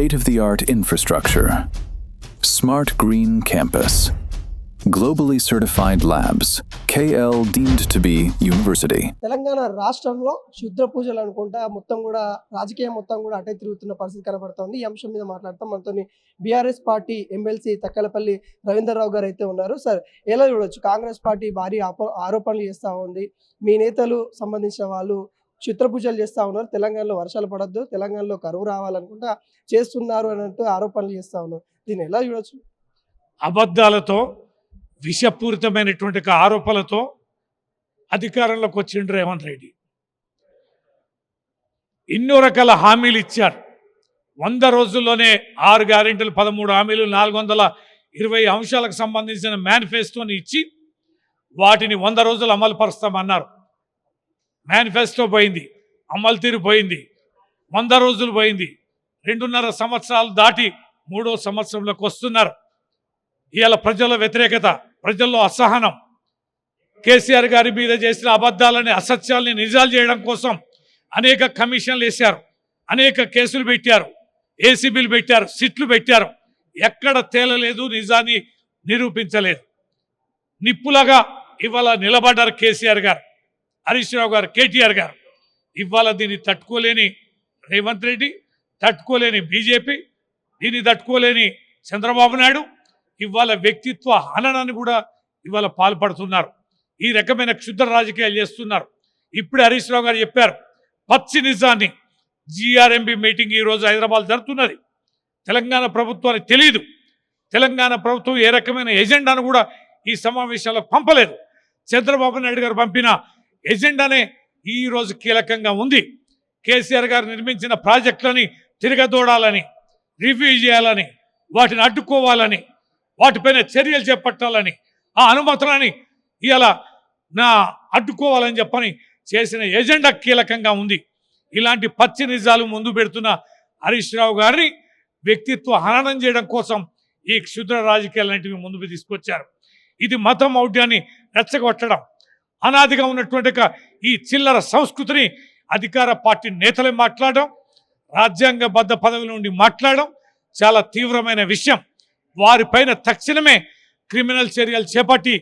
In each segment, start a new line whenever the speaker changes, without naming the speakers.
state-of-the-art infrastructure, smart green campus, globally certified labs, KL deemed to be university.
Telangana రాష్ట్రంలో క్షుద్ర పూజలు అనుకుంటా మొత్తం కూడా రాజకీయం మొత్తం కూడా అటే తిరుగుతున్న పరిస్థితి కనబడుతోంది. ఈ అంశం మీద మాట్లాడతాం. మనతోని BRS party MLC Takkalapalli Ravindra Rao గారు అయితే ఉన్నారు. సార్, ఎలా చూడొచ్చు? కాంగ్రెస్ పార్టీ భారీ ఆరోపణలు చేస్తూ ఉంది. మీ నేతలు సంబంధించిన వాళ్ళు క్షుద్ర పూజలు చేస్తూ ఉన్నారు. తెలంగాణలో వర్షాలు పడద్దు, తెలంగాణలో కరువు రావాలనుకుంటా చేస్తున్నారు అన్నట్టు ఆరోపణలు చేస్తూ ఉన్నారు. దీన్ని ఎలా చూడొచ్చు?
అబద్ధాలతో, విషపూరితమైనటువంటి ఆరోపణలతో అధికారంలోకి వచ్చిండు రేవంత్ రెడ్డి. ఎన్నో రకాల హామీలు ఇచ్చారు. 100 రోజుల్లోనే 6 గ్యారెంటీలు, 13 హామీలు, 420 అంశాలకు సంబంధించిన మేనిఫెస్టోని ఇచ్చి వాటిని 100 రోజులు అమలు పరుస్తామన్నారు. మేనిఫెస్టో పోయింది, అమలు తీరు పోయింది, 100 రోజులు పోయింది. 2.5 సంవత్సరాలు దాటి 3వ సంవత్సరంలోకి వస్తున్నారు. ఇవాళ ప్రజల వ్యతిరేకత, ప్రజల్లో అసహనం, కేసీఆర్ గారి మీద చేసిన అబద్ధాలని, అసత్యాలని నిజాలు చేయడం కోసం అనేక కమిషన్లు వేశారు, అనేక కేసులు పెట్టారు, ఏసీబీలు పెట్టారు, సిట్లు పెట్టారు. ఎక్కడ తేలలేదు, నిజాన్ని నిరూపించలేదు. నిప్పులాగా ఇవాళ నిలబడ్డారు కేసీఆర్ గారు, హరీష్ రావు గారు, కేటీఆర్ గారు. ఇవాళ దీన్ని తట్టుకోలేని రేవంత్ రెడ్డి, తట్టుకోలేని బీజేపీ, దీన్ని తట్టుకోలేని చంద్రబాబు నాయుడు ఇవాళ వ్యక్తిత్వ హననాన్ని కూడా ఇవాళ పాల్పడుతున్నారు. ఈ రకమైన క్షుద్ర రాజకీయాలు చేస్తున్నారు. ఇప్పుడు హరీష్ రావు గారు చెప్పారు పచ్చి నిజాన్ని. జీఆర్ఎంబీ మీటింగ్ ఈరోజు హైదరాబాద్ జరుగుతున్నది. తెలంగాణ ప్రభుత్వానికి తెలియదు. తెలంగాణ ప్రభుత్వం ఏ రకమైన ఎజెండాను కూడా ఈ సమావేశాలకు పంపలేదు. చంద్రబాబు నాయుడు గారు పంపిన ఎజెండానే ఈరోజు కీలకంగా ఉంది. కేసీఆర్ గారు నిర్మించిన ప్రాజెక్టులని తిరగదోడాలని, రివ్యూ చేయాలని, వాటిని అడ్డుకోవాలని, వాటిపైన చర్యలు చేపట్టాలని, ఆ అనుమతులని ఇలా అడ్డుకోవాలని చెప్పని చేసిన ఎజెండా కీలకంగా ఉంది. ఇలాంటి పచ్చి నిజాలు ముందు పెడుతున్న హరీష్ రావు గారిని వ్యక్తిత్వ హననం చేయడం కోసం ఈ క్షుద్ర రాజకీయాలన్నింటినీ ముందుకు తీసుకొచ్చారు. ఇది మత మౌఢ్యాన్ని రెచ్చగొట్టడం, అనాదిగా ఉన్నటువంటి ఈ చిల్లర సంస్కృతిని అధికార పార్టీ నేతలే మాట్లాడడం, రాజ్యాంగబద్ధ పదవుల నుండి మాట్లాడడం చాలా తీవ్రమైన విషయం. వారిపైన తక్షణమే క్రిమినల్ చర్యలు చేపట్టి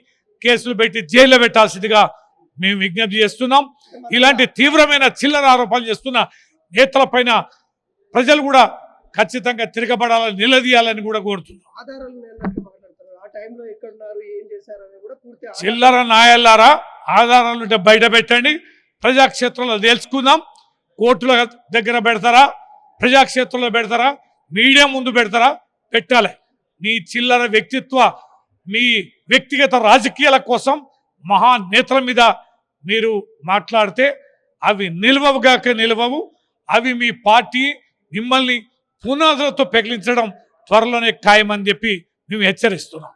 కేసులు పెట్టి జైల్లో పెట్టాల్సిందిగా మేము విజ్ఞప్తి చేస్తున్నాం. ఇలాంటి తీవ్రమైన చిల్లర ఆరోపణలు చేస్తున్న నేతలపైన ప్రజలు కూడా ఖచ్చితంగా తిరగబడాలని, నిలదీయాలని కూడా కోరుతున్నాం. చిల్లర నాయల్లారా, ఆధారాలు ఉంటే బయట పెట్టండి, ప్రజాక్షేత్రంలో తెలుసుకుందాం. కోర్టుల దగ్గర పెడతారా, ప్రజాక్షేత్రంలో పెడతారా, మీడియా ముందు పెడతారా? పెట్టాలి. మీ చిల్లర వ్యక్తిత్వ, మీ వ్యక్తిగత రాజకీయాల కోసం మహానేతల మీద మీరు మాట్లాడితే అవి నిలవవు. అవి మీ పార్టీ మిమ్మల్ని పునాదులతో పెగిలించడం త్వరలోనే ఖాయమని చెప్పి మేము హెచ్చరిస్తున్నాం.